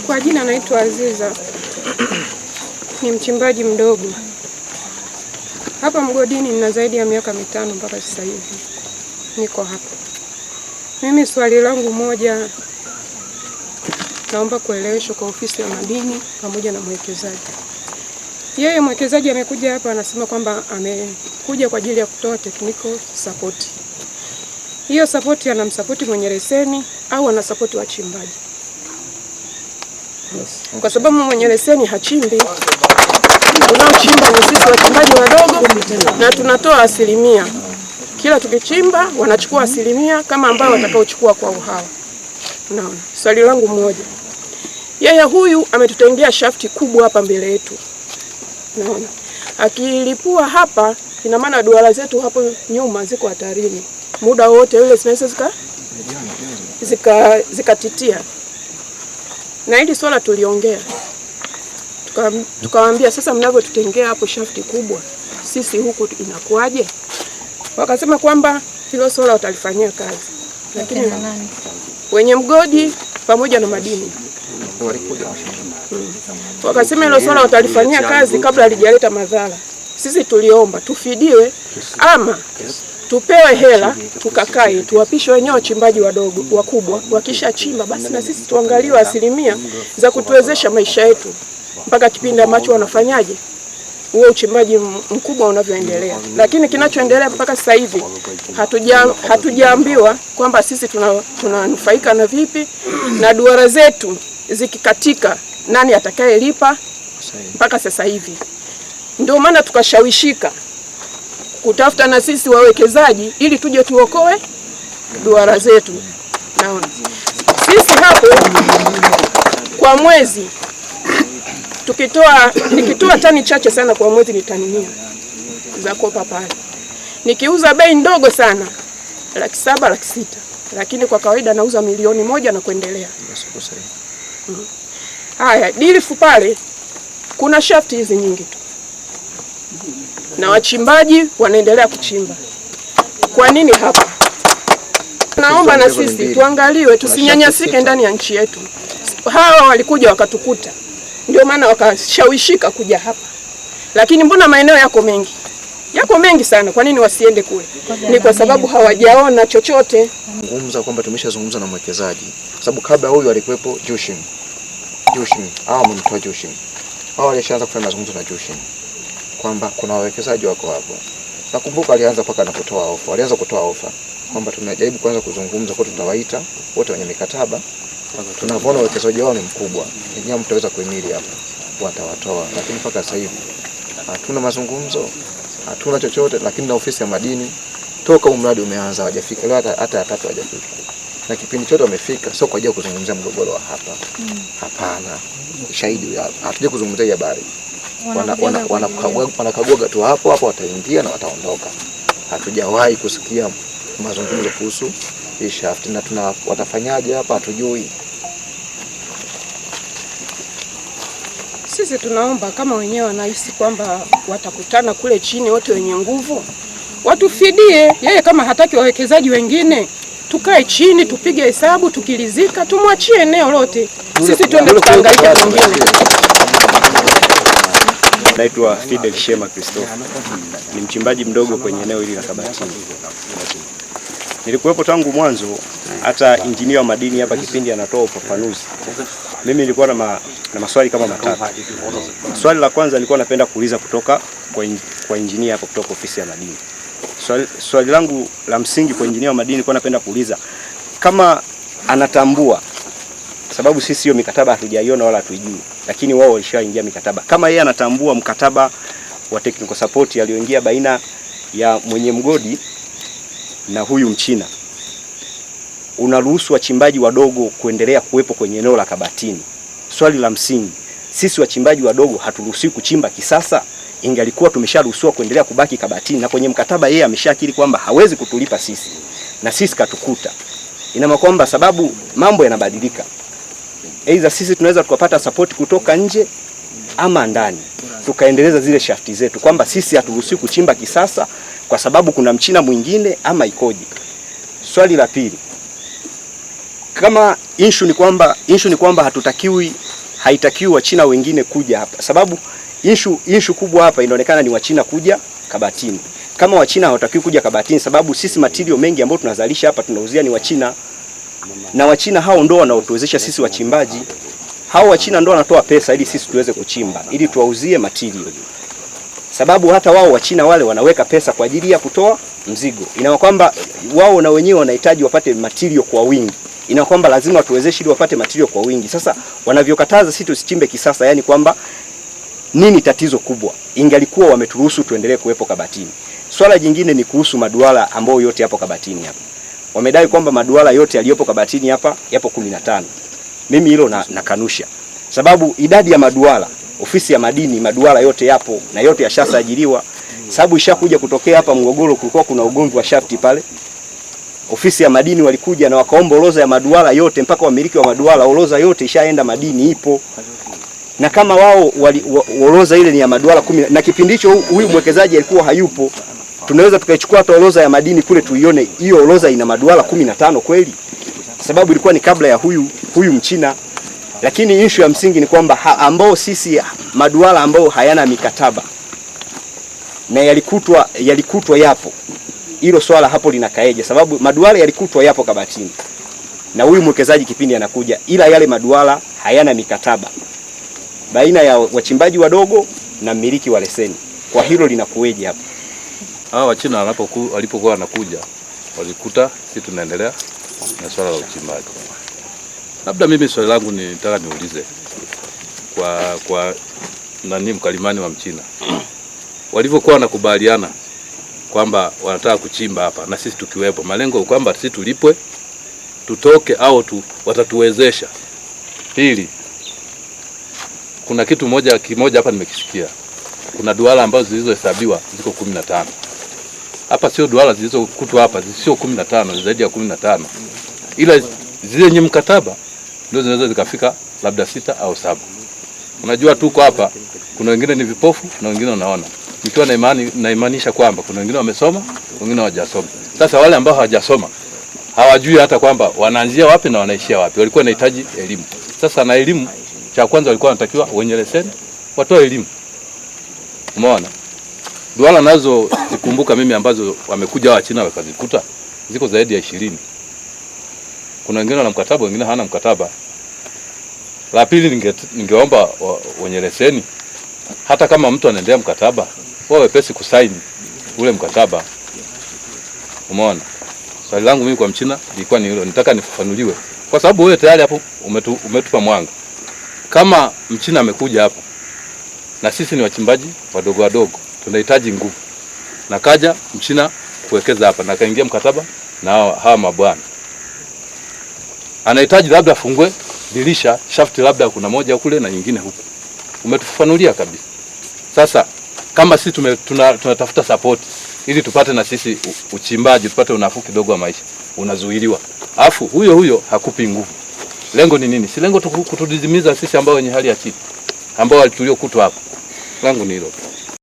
Kwa jina naitwa Aziza. Ni mchimbaji mdogo. Hapa mgodini nina zaidi ya miaka 5 mpaka sasa hivi. Niko hapa. Mimi swali langu moja, naomba kueleweshwa kwa ofisi ya madini pamoja na mwekezaji. Yeye mwekezaji amekuja hapa anasema kwamba amekuja kwa ajili ya kutoa technical support. Hiyo support anamsupport mwenye leseni au anasupport wachimbaji? Kwa sababu mwenye leseni hachimbi. Tunaochimba ni sisi wachimbaji wadogo na tunatoa 1%. Kila tukichimba wanachukua 1% kama ambao watakaochukua kwa uhawa. Naona. Swali langu moja. Yeye huyu ametutengea shafti kubwa hapa mbele yetu. Naona. Akilipua hapa ina maana duara zetu hapo nyuma ziko hatarini. Muda wote yule zinaweza zikatitia. Na hili swala tuliongea. Tukawaambia sasa mnavyotutengea hapo shafti kubwa, sisi huku inakuaje? Wakasema kwamba hilo swala utalifanyia kazi. Lakini wenye mgodi pamoja na madini wakasema hilo swala utalifanyia kazi kabla halijaleta madhara. Sisi tuliomba tufidiwe ama tupewe hela tukakae tuwapishe wenyewe wachimbaji wadogo wakubwa, wakisha chimba basi na sisi tuangaliwe 1% za kutuwezesha maisha yetu mpaka kipindi ambacho wanafanyaje huo uchimbaji mkubwa unavyoendelea. Lakini kinachoendelea mpaka sasa hivi hatujaambiwa kwamba sisi tunanufaika na vipi, na duara zetu zikikatika nani atakayelipa mpaka sasa hivi. Ndio maana tukashawishika kutafuta na sisi wawekezaji ili tuje tuokoe duara zetu. Naona sisi hapo kwa mwezi nikitoa tani chache sana kwa mwezi ni tani 100 za kopa pale. Nikiuza bei ndogo sana 700,000 600,000, lakini kwa kawaida nauza 1,000,000 na kuendelea. Haya, dilifu pale kuna shafti hizi nyingi tu. Na wachimbaji wanaendelea kuchimba. Kwa nini hapa? Naomba na sisi tuangaliwe, tusinyanyasike ndani ya nchi yetu. Hawa walikuja wakatukuta. Ndio maana wakashawishika kuja hapa. Lakini mbona maeneo yako mengi? Yako mengi sana. Kwa nini wasiende kule? Ni kwa sababu hawajaona chochote. Zungumza kwamba tumeshazungumza na mwekezaji. Kwa sababu kabla huyu alikuwepo Jushin. Hao mtoa Jushin. Hao walishaanza kufanya mazungumzo na Jushin kwamba kuna wawekezaji wako hapo. Nakumbuka alianza paka anapotoa ofa. Alianza kutoa ofa kwamba tunajaribu kwanza kuzungumza kwa tutawaita wote wenye mikataba. Tunaona uwekezaji wao ni mkubwa. Ninyi mtaweza kuhimili hapa. Watawatoa. Lakini mpaka sasa hivi hatuna mazungumzo, hatuna chochote, lakini na ofisi ya madini toka mradi umeanza hajafika. Leo hata ya 3 hajafika. Na kipindi chote wamefika sio kwa ajili ya kuzungumzia mgogoro wa hapa. Hapana. Shahidi hatuja kuzungumzia habari. Wanakagua tu hapo wataingia na wataondoka. Hatujawahi kusikia mazungumzo kuhusu hii shaft na watafanyaje hapa hatujui. Sisi tunaomba kama wenyewe wanahisi kwamba watakutana kule chini wote wenye nguvu, watufidie. Yeye kama hataki wawekezaji wengine, tukae chini tupige hesabu, tukilizika tumwachie eneo lote. Sisi tuende tukaangalia wengine. Naitwa Fidel Shema Christopher. Ni mchimbaji mdogo kwenye eneo hili la Kabatini. Nilikuwepo tangu mwanzo, hata injinia wa madini hapa kipindi anatoa ufafanuzi. Mimi nilikuwa na maswali kama 3. Swali la kwanza nilikuwa napenda kuuliza kutoka kwa injinia hapa kutoka ofisi ya madini. Swali langu la msingi kwa injinia wa madini nilikuwa napenda kuuliza kama anatambua, sababu sisi hiyo mikataba hatujaiona wala hatuijui, lakini wao walishaingia mikataba. Kama yeye anatambua mkataba wa technical support alioingia baina ya mwenye mgodi na huyu Mchina, unaruhusu wachimbaji wadogo kuendelea kuwepo kwenye eneo la Kabatini. Swali la msingi, sisi wachimbaji wadogo haturuhusiwi kuchimba kisasa? Ingalikuwa tumesharuhusiwa kuendelea kubaki Kabatini, na kwenye mkataba yeye ameshakiri kwamba hawezi kutulipa sisi na sisi katukuta. Ina maana kwamba sababu mambo yanabadilika, aidha sisi tunaweza tukapata support kutoka nje ama ndani tukaendeleza zile shafti zetu, kwamba sisi haturuhusiwi kuchimba kisasa kwa sababu kuna Mchina mwingine ama ikoje. Swali la pili, kama issue ni kwamba haitakiwi Wachina wengine kuja hapa, sababu issue kubwa hapa inaonekana ni Wachina kuja Kabatini. Kama Wachina hawatakiwi kuja Kabatini, sababu sisi material mengi ambayo tunazalisha hapa tunauzia ni Wachina, na Wachina hao ndio wanaotuwezesha sisi wachimbaji. Hao Wachina ndio wanatoa pesa ili sisi tuweze kuchimba, ili tuwauzie material. Sababu hata wao Wachina wale wanaweka pesa kwa ajili ya kutoa mzigo. Ina kwamba wao na wenyewe wanahitaji wapate material kwa wingi. Ina kwamba lazima watuwezeshe ili wapate material kwa wingi. Sasa wanavyokataza sisi tusichimbe kisasa, yani kwamba nini tatizo kubwa? Ingalikuwa wameturuhusu tuendelee kuwepo Kabatini. Swala jingine ni kuhusu maduala ambayo yote yapo Kabatini hapa. Wamedai kwamba maduala yote yaliyopo Kabatini hapa yapo 15. Mimi hilo nakanusha. Sababu idadi ya maduala, ofisi ya madini, maduala yote yapo na yote yashasajiliwa. Sababu ishakuja kutokea hapa mgogoro, kulikuwa kuna ugomvi wa shafti pale. Ofisi ya madini walikuja na wakaomba orodha ya maduala yote, mpaka wamiliki wa maduala orodha yote ishaenda madini ipo. Na kama wao orodha ile ni ya maduala 10, na kipindi hicho huyu mwekezaji alikuwa hayupo, tunaweza tukaichukua hata orodha ya madini kule tuione hiyo orodha ina maduala 15 kweli? Sababu ilikuwa ni kabla ya huyu Mchina. Lakini issue ya msingi ni kwamba ambao sisi maduala ambao hayana mikataba na yalikutwa yapo, hilo swala hapo linakaeje? Sababu maduala yalikutwa yapo Kabatini na huyu mwekezaji kipindi anakuja, ila yale maduala hayana mikataba baina ya wachimbaji wadogo na mmiliki wa leseni. Kwa hilo linakueje hapo? Hao Wachina walipokuwa wanakuja walikuta sisi tunaendelea na swala la uchimbaji. Labda mimi swali langu nitaka niulize kwa nani mkalimani wa Mchina. Walivyokuwa wanakubaliana kwamba wanataka kuchimba hapa na sisi tukiwepo, malengo kwamba sisi tulipwe, tutoke au watatuwezesha. Pili, kuna kitu kimoja hapa nimekisikia. Kuna duala ambazo zilizohesabiwa ziko 15. Hapa sio duala zilizokutwa hapa, sio 15, zaidi ya 15. Ila zile yenye mkataba ndio zinaweza zikafika labda 6 au 7. Unajua tuko hapa, kuna wengine ni vipofu na wengine wanaona. Nikiwa naimaanisha kwamba kuna wengine wamesoma, wengine hawajasoma. Sasa wale ambao hawajasoma hawajui hata kwamba wanaanzia wapi na wanaishia wapi. Walikuwa wanahitaji elimu. Sasa na elimu, cha kwanza walikuwa wanatakiwa wenye leseni watoe elimu. Umeona? Duala nazo zikumbuka mimi ambazo wamekuja wa China wakazikuta ziko zaidi ya 20. Kuna wengine wana mkataba, wengine hana mkataba. La pili, ningeomba wenye leseni, hata kama mtu anaendelea mkataba, wawe pesi kusaini ule mkataba. Umeona? Swali langu mimi kwa Mchina lilikuwa ni hilo, nitaka nifafanuliwe. Kwa sababu wewe tayari hapo umetupa mwanga. Kama Mchina amekuja hapa na sisi ni wachimbaji wadogo wadogo, tunahitaji nguvu. Na kaja Mchina kuwekeza hapa na kaingia mkataba na hawa mabwana. Anahitaji labda afungue dirisha, shafti labda kuna moja kule na nyingine huku. Umetufafanulia kabisa. Sasa kama sisi tunatafuta support ili tupate na sisi uchimbaji, tupate unafuu kidogo wa maisha, unazuiliwa. Alafu huyo hakupi nguvu. Lengo ni nini? Si lengo kutudidimiza sisi ambao wenye hali ya chini, ambao tuliokutwa hapa. Langu ni hilo.